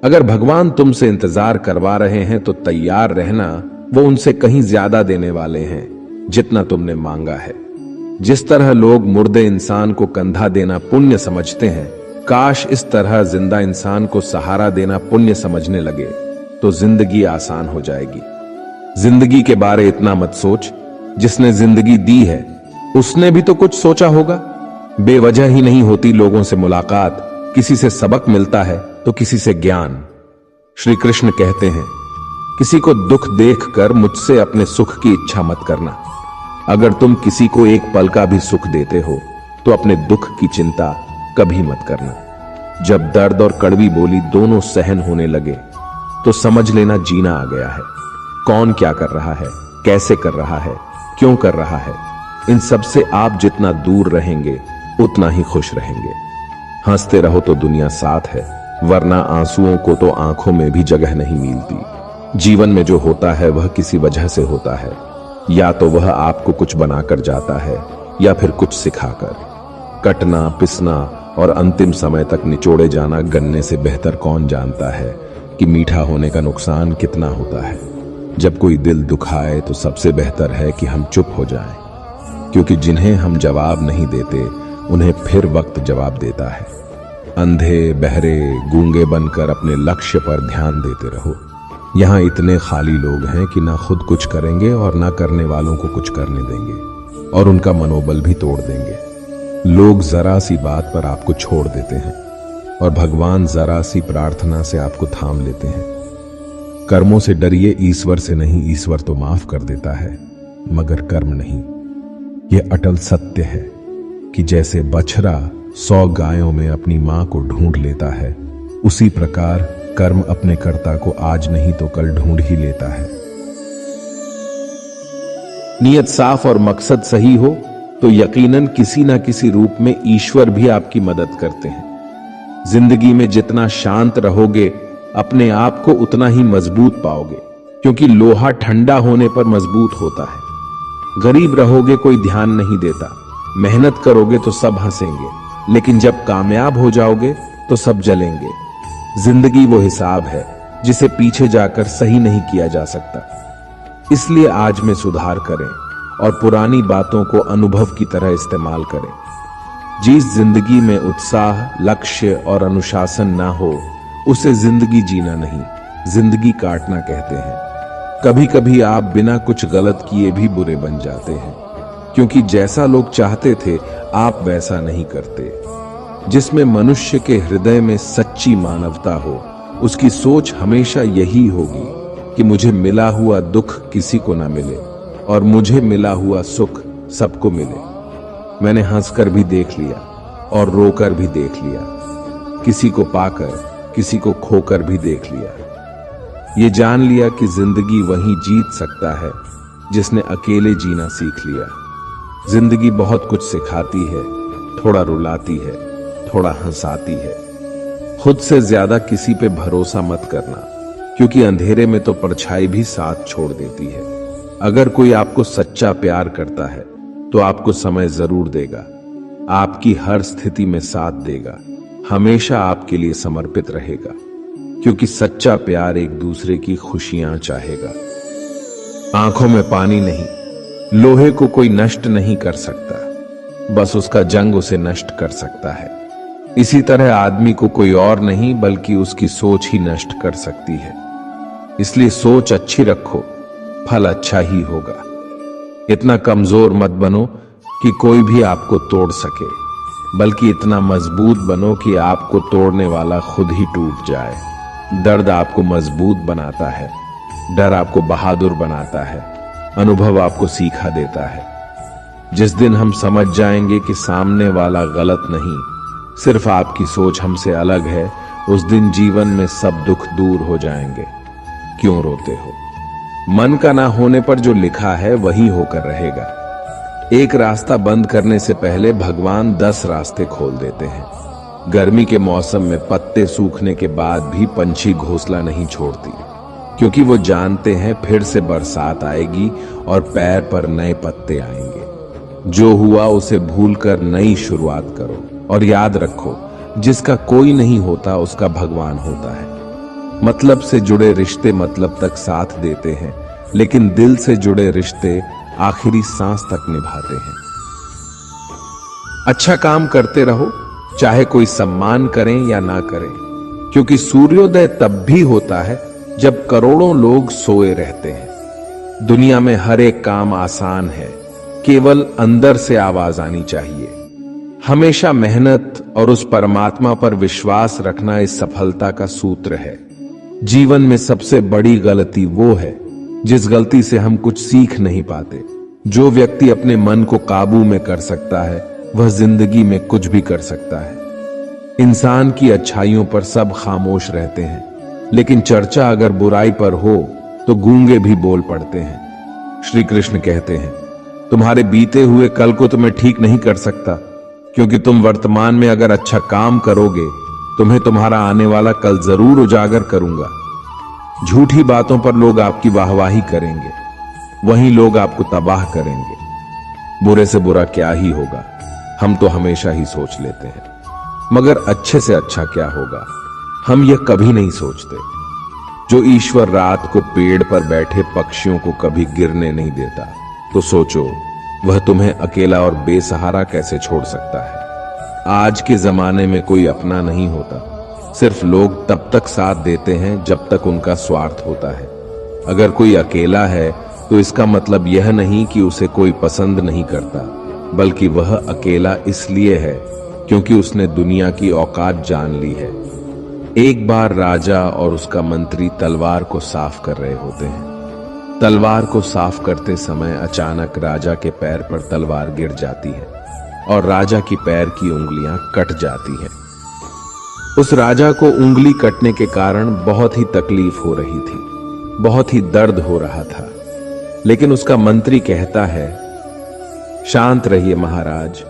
अगर भगवान तुमसे इंतजार करवा रहे हैं तो तैयार रहना, वो उनसे कहीं ज्यादा देने वाले हैं जितना तुमने मांगा है। जिस तरह लोग मुर्दे इंसान को कंधा देना पुण्य समझते हैं, काश इस तरह जिंदा इंसान को सहारा देना पुण्य समझने लगे तो जिंदगी आसान हो जाएगी। जिंदगी के बारे इतना मत सोच, जिसने जिंदगी दी है उसने भी तो कुछ सोचा होगा। बेवजह ही नहीं होती लोगों से मुलाकात, किसी से सबक मिलता है तो किसी से ज्ञान। श्री कृष्ण कहते हैं, किसी को दुख देखकर मुझसे अपने सुख की इच्छा मत करना। अगर तुम किसी को एक पल का भी सुख देते हो तो अपने दुख की चिंता कभी मत करना। जब दर्द और कड़वी बोली दोनों सहन होने लगे तो समझ लेना जीना आ गया है। कौन क्या कर रहा है, कैसे कर रहा है, क्यों कर रहा है, इन सब से आप जितना दूर रहेंगे उतना ही खुश रहेंगे। हंसते रहो तो दुनिया साथ है, वरना आंसुओं को तो आंखों में भी जगह नहीं मिलती। जीवन में जो होता है वह किसी वजह से होता है, या तो वह आपको कुछ बनाकर जाता है या फिर कुछ सिखाकर। कटना, पिसना और अंतिम समय तक निचोड़े जाना गन्ने से बेहतर कौन जानता है कि मीठा होने का नुकसान कितना होता है। जब कोई दिल दुखाए तो सबसे बेहतर है कि हम चुप हो जाएं, क्योंकि जिन्हें हम जवाब नहीं देते उन्हें फिर वक्त जवाब देता है। अंधे, बहरे, गूंगे बनकर अपने लक्ष्य पर ध्यान देते रहो। यहाँ इतने खाली लोग हैं कि ना खुद कुछ करेंगे और ना करने वालों को कुछ करने देंगे, और उनका मनोबल भी तोड़ देंगे। लोग जरा सी बात पर आपको छोड़ देते हैं और भगवान जरा सी प्रार्थना से आपको थाम लेते हैं। कर्मों से डरिए, ईश्वर से नहीं। ईश्वर तो माफ कर देता है मगर कर्म नहीं। यह अटल सत्य है कि जैसे बछड़ा 100 गायों में अपनी मां को ढूंढ लेता है, उसी प्रकार कर्म अपने कर्ता को आज नहीं तो कल ढूंढ ही लेता है। नियत साफ और मकसद सही हो तो यकीनन किसी ना किसी रूप में ईश्वर भी आपकी मदद करते हैं। जिंदगी में जितना शांत रहोगे अपने आप को उतना ही मजबूत पाओगे, क्योंकि लोहा ठंडा होने पर मजबूत होता है। गरीब रहोगे कोई ध्यान नहीं देता, मेहनत करोगे तो सब हंसेंगे, लेकिन जब कामयाब हो जाओगे तो सब जलेंगे। जिंदगी वो हिसाब है जिसे पीछे जाकर सही नहीं किया जा सकता। इसलिए आज में सुधार करें और पुरानी बातों को अनुभव की तरह इस्तेमाल करें। जिस जिंदगी में उत्साह, लक्ष्य और अनुशासन ना हो उसे जिंदगी जीना नहीं, जिंदगी काटना कहते हैं। कभी कभी आप बिना कुछ गलत किए भी बुरे बन जाते हैं, क्योंकि जैसा लोग चाहते थे आप वैसा नहीं करते। जिसमें मनुष्य के हृदय में सच्ची मानवता हो उसकी सोच हमेशा यही होगी कि मुझे मिला हुआ दुख किसी को ना मिले और मुझे मिला हुआ सुख सबको मिले। मैंने हंसकर भी देख लिया और रोकर भी देख लिया, किसी को पाकर किसी को खोकर भी देख लिया। ये जान लिया कि जिंदगी वही जीत सकता है जिसने अकेले जीना सीख लिया। जिंदगी बहुत कुछ सिखाती है, थोड़ा रुलाती है, थोड़ा हंसाती है। खुद से ज्यादा किसी पे भरोसा मत करना, क्योंकि अंधेरे में तो परछाई भी साथ छोड़ देती है। अगर कोई आपको सच्चा प्यार करता है तो आपको समय जरूर देगा, आपकी हर स्थिति में साथ देगा, हमेशा आपके लिए समर्पित रहेगा, क्योंकि सच्चा प्यार एक दूसरे की खुशियां चाहेगा। आंखों में पानी नहीं, लोहे को कोई नष्ट नहीं कर सकता, बस उसका जंग उसे नष्ट कर सकता है। इसी तरह आदमी को कोई और नहीं बल्कि उसकी सोच ही नष्ट कर सकती है। इसलिए सोच अच्छी रखो, फल अच्छा ही होगा। इतना कमजोर मत बनो कि कोई भी आपको तोड़ सके, बल्कि इतना मजबूत बनो कि आपको तोड़ने वाला खुद ही टूट जाए। दर्द आपको मजबूत बनाता है, डर आपको बहादुर बनाता है, अनुभव आपको सीखा देता है। जिस दिन हम समझ जाएंगे कि सामने वाला गलत नहीं, सिर्फ आपकी सोच हमसे अलग है, उस दिन जीवन में सब दुख दूर हो जाएंगे। क्यों रोते हो? मन का ना होने पर जो लिखा है वही होकर रहेगा। एक रास्ता बंद करने से पहले भगवान 10 रास्ते खोल देते हैं। गर्मी के मौसम में पत्ते सूखने के बाद भी पंछी घोंसला नहीं छोड़ती, क्योंकि वो जानते हैं फिर से बरसात आएगी और पैर पर नए पत्ते आएंगे। जो हुआ उसे भूलकर नई शुरुआत करो और याद रखो, जिसका कोई नहीं होता उसका भगवान होता है। मतलब से जुड़े रिश्ते मतलब तक साथ देते हैं, लेकिन दिल से जुड़े रिश्ते आखिरी सांस तक निभाते हैं। अच्छा काम करते रहो, चाहे कोई सम्मान करें या ना करें, क्योंकि सूर्योदय तब भी होता है जब करोड़ों लोग सोए रहते हैं। दुनिया में हर एक काम आसान है, केवल अंदर से आवाज आनी चाहिए। हमेशा मेहनत और उस परमात्मा पर विश्वास रखना इस सफलता का सूत्र है। जीवन में सबसे बड़ी गलती वो है जिस गलती से हम कुछ सीख नहीं पाते। जो व्यक्ति अपने मन को काबू में कर सकता है वह जिंदगी में कुछ भी कर सकता है। इंसान की अच्छाइयों पर सब खामोश रहते हैं, लेकिन चर्चा अगर बुराई पर हो तो गूंगे भी बोल पड़ते हैं। श्री कृष्ण कहते हैं, तुम्हारे बीते हुए कल को तो मैं ठीक नहीं कर सकता, क्योंकि तुम वर्तमान में अगर अच्छा काम करोगे तुम्हें तुम्हारा आने वाला कल जरूर उजागर करूंगा। झूठी बातों पर लोग आपकी वाहवाही करेंगे, वहीं लोग आपको तबाह करेंगे। बुरे से बुरा क्या ही होगा, हम तो हमेशा ही सोच लेते हैं, मगर अच्छे से अच्छा क्या होगा हम यह कभी नहीं सोचते। जो ईश्वर रात को पेड़ पर बैठे पक्षियों को कभी गिरने नहीं देता, तो सोचो वह तुम्हें अकेला और बेसहारा कैसे छोड़ सकता है। आज के जमाने में कोई अपना नहीं होता, सिर्फ लोग तब तक साथ देते हैं जब तक उनका स्वार्थ होता है। अगर कोई अकेला है तो इसका मतलब यह नहीं कि उसे कोई पसंद नहीं करता, बल्कि वह अकेला इसलिए है क्योंकि उसने दुनिया की औकात जान ली है। एक बार राजा और उसका मंत्री तलवार को साफ कर रहे होते हैं। तलवार को साफ करते समय अचानक राजा के पैर पर तलवार गिर जाती है और राजा की पैर की उंगलियां कट जाती हैं। उस राजा को उंगली कटने के कारण बहुत ही तकलीफ हो रही थी, बहुत ही दर्द हो रहा था, लेकिन उसका मंत्री कहता है, शांत रहिए महाराज,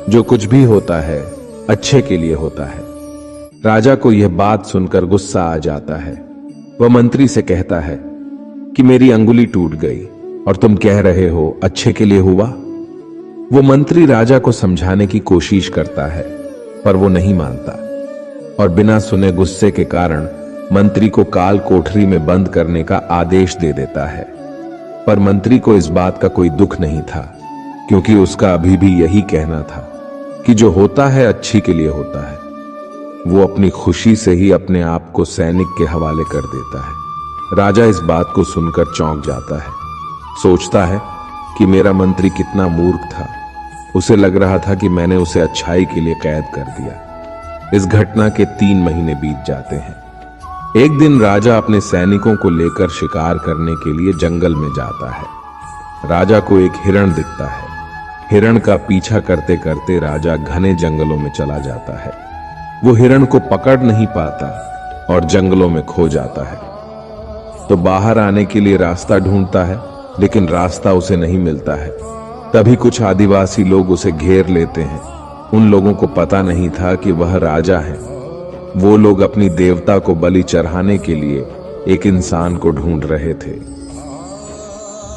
जो कुछ भी होता है अच्छे के लिए होता है। राजा को यह बात सुनकर गुस्सा आ जाता है। वह मंत्री से कहता है कि मेरी अंगुली टूट गई और तुम कह रहे हो अच्छे के लिए हुआ। वो मंत्री राजा को समझाने की कोशिश करता है, पर वो नहीं मानता और बिना सुने गुस्से के कारण मंत्री को काल कोठरी में बंद करने का आदेश दे देता है। पर मंत्री को इस बात का कोई दुख नहीं था, क्योंकि उसका अभी भी यही कहना था कि जो होता है अच्छी के लिए होता है। वो अपनी खुशी से ही अपने आप को सैनिक के हवाले कर देता है। राजा इस बात को सुनकर चौंक जाता है, सोचता है कि मेरा मंत्री कितना मूर्ख था। उसे लग रहा था कि मैंने उसे अच्छाई के लिए कैद कर दिया। इस घटना के 3 महीने बीत जाते हैं। एक दिन राजा अपने सैनिकों को लेकर शिकार करने के लिए जंगल में जाता है। राजा को एक हिरण दिखता है। हिरण का पीछा करते करते राजा घने जंगलों में चला जाता है। वो हिरण को पकड़ नहीं पाता और जंगलों में खो जाता है। तो बाहर आने के लिए रास्ता ढूंढता है, लेकिन रास्ता उसे नहीं मिलता है। तभी कुछ आदिवासी लोग उसे घेर लेते हैं। उन लोगों को पता नहीं था कि वह राजा है। वो लोग अपनी देवता को बलि चढ़ाने के लिए एक इंसान को ढूंढ रहे थे।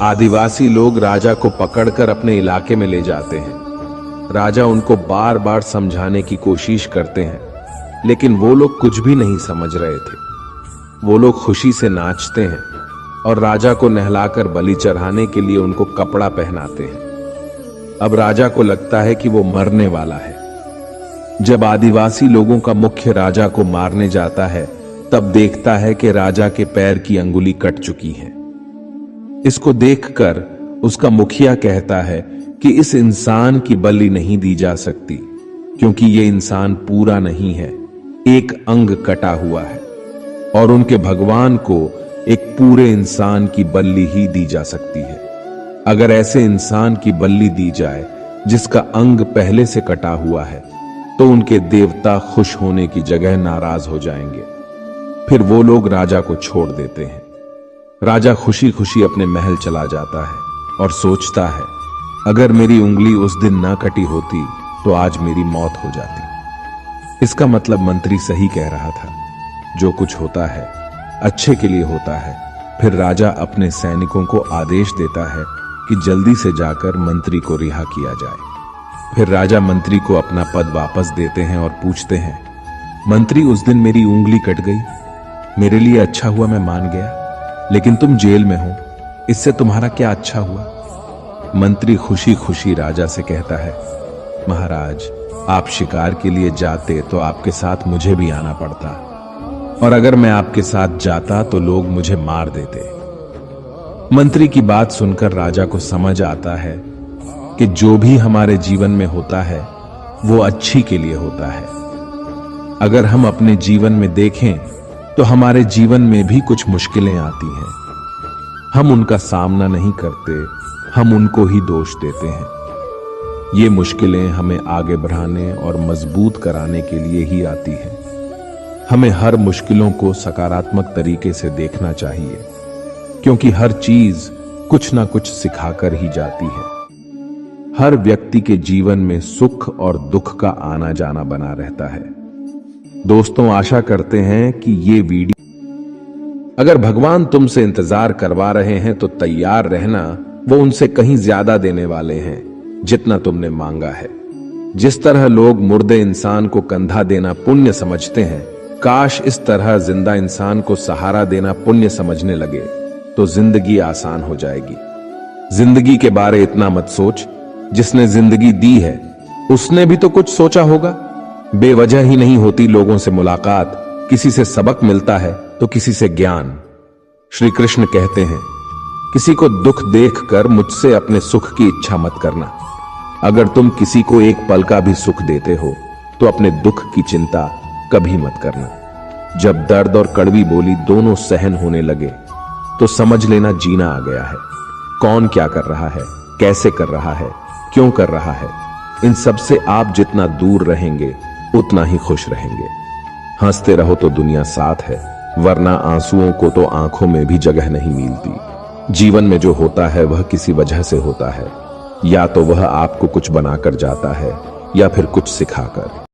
आदिवासी लोग राजा को पकड़कर अपने इलाके में ले जाते हैं। राजा उनको बार बार समझाने की कोशिश करते हैं, लेकिन वो लोग कुछ भी नहीं समझ रहे थे। वो लोग खुशी से नाचते हैं और राजा को नहलाकर बलि चढ़ाने के लिए उनको कपड़ा पहनाते हैं। अब राजा को लगता है कि वो मरने वाला है। जब आदिवासी लोगों का मुख्य राजा को मारने जाता है, तब देखता है कि राजा के पैर की अंगुली कट चुकी है। इसको देखकर उसका मुखिया कहता है कि इस इंसान की बलि नहीं दी जा सकती, क्योंकि ये इंसान पूरा नहीं है, एक अंग कटा हुआ है, और उनके भगवान को एक पूरे इंसान की बलि ही दी जा सकती है। अगर ऐसे इंसान की बलि दी जाए जिसका अंग पहले से कटा हुआ है, तो उनके देवता खुश होने की जगह नाराज हो जाएंगे। फिर वो लोग राजा को छोड़ देते हैं। राजा खुशी खुशी अपने महल चला जाता है और सोचता है, अगर मेरी उंगली उस दिन ना कटी होती तो आज मेरी मौत हो जाती। इसका मतलब मंत्री सही कह रहा था, जो कुछ होता है अच्छे के लिए होता है। फिर राजा अपने सैनिकों को आदेश देता है कि जल्दी से जाकर मंत्री को रिहा किया जाए। फिर राजा मंत्री को अपना पद वापस देते हैं और पूछते हैं, मंत्री उस दिन मेरी उंगली कट गई, मेरे लिए अच्छा हुआ मैं मान गया, लेकिन तुम जेल में हो, इससे तुम्हारा क्या अच्छा हुआ? मंत्री खुशी खुशी राजा से कहता है, महाराज, आप शिकार के लिए जाते तो आपके साथ मुझे भी आना पड़ता, और अगर मैं आपके साथ जाता तो लोग मुझे मार देते। मंत्री की बात सुनकर राजा को समझ आता है कि जो भी हमारे जीवन में होता है वो अच्छी के लिए होता है। अगर हम अपने जीवन में देखें तो हमारे जीवन में भी कुछ मुश्किलें आती हैं। हम उनका सामना नहीं करते, हम उनको ही दोष देते हैं। ये मुश्किलें हमें आगे बढ़ाने और मजबूत कराने के लिए ही आती हैं। हमें हर मुश्किलों को सकारात्मक तरीके से देखना चाहिए, क्योंकि हर चीज कुछ ना कुछ सिखाकर ही जाती है। हर व्यक्ति के जीवन में सुख और दुख का आना जाना बना रहता है। दोस्तों, आशा करते हैं कि ये वीडियो, अगर भगवान तुमसे इंतजार करवा रहे हैं तो तैयार रहना, वो उनसे कहीं ज्यादा देने वाले हैं जितना तुमने मांगा है। जिस तरह लोग मुर्दे इंसान को कंधा देना पुण्य समझते हैं, काश इस तरह जिंदा इंसान को सहारा देना पुण्य समझने लगे तो जिंदगी आसान हो जाएगी। जिंदगी के बारे इतना मत सोच, जिसने जिंदगी दी है उसने भी तो कुछ सोचा होगा। बेवजह ही नहीं होती लोगों से मुलाकात, किसी से सबक मिलता है तो किसी से ज्ञान। श्री कृष्ण कहते हैं, किसी को दुख देखकर मुझसे अपने सुख की इच्छा मत करना। अगर तुम किसी को एक पल का भी सुख देते हो तो अपने दुख की चिंता कभी मत करना। जब दर्द और कड़वी बोली दोनों सहन होने लगे तो समझ लेना जीना आ गया है। कौन क्या कर रहा है, कैसे कर रहा है, क्यों कर रहा है, इन सब से आप जितना दूर रहेंगे उतना ही खुश रहेंगे। हंसते रहो तो दुनिया साथ है, वरना आंसुओं को तो आंखों में भी जगह नहीं मिलती। जीवन में जो होता है वह किसी वजह से होता है, या तो वह आपको कुछ बनाकर जाता है या फिर कुछ सिखाकर।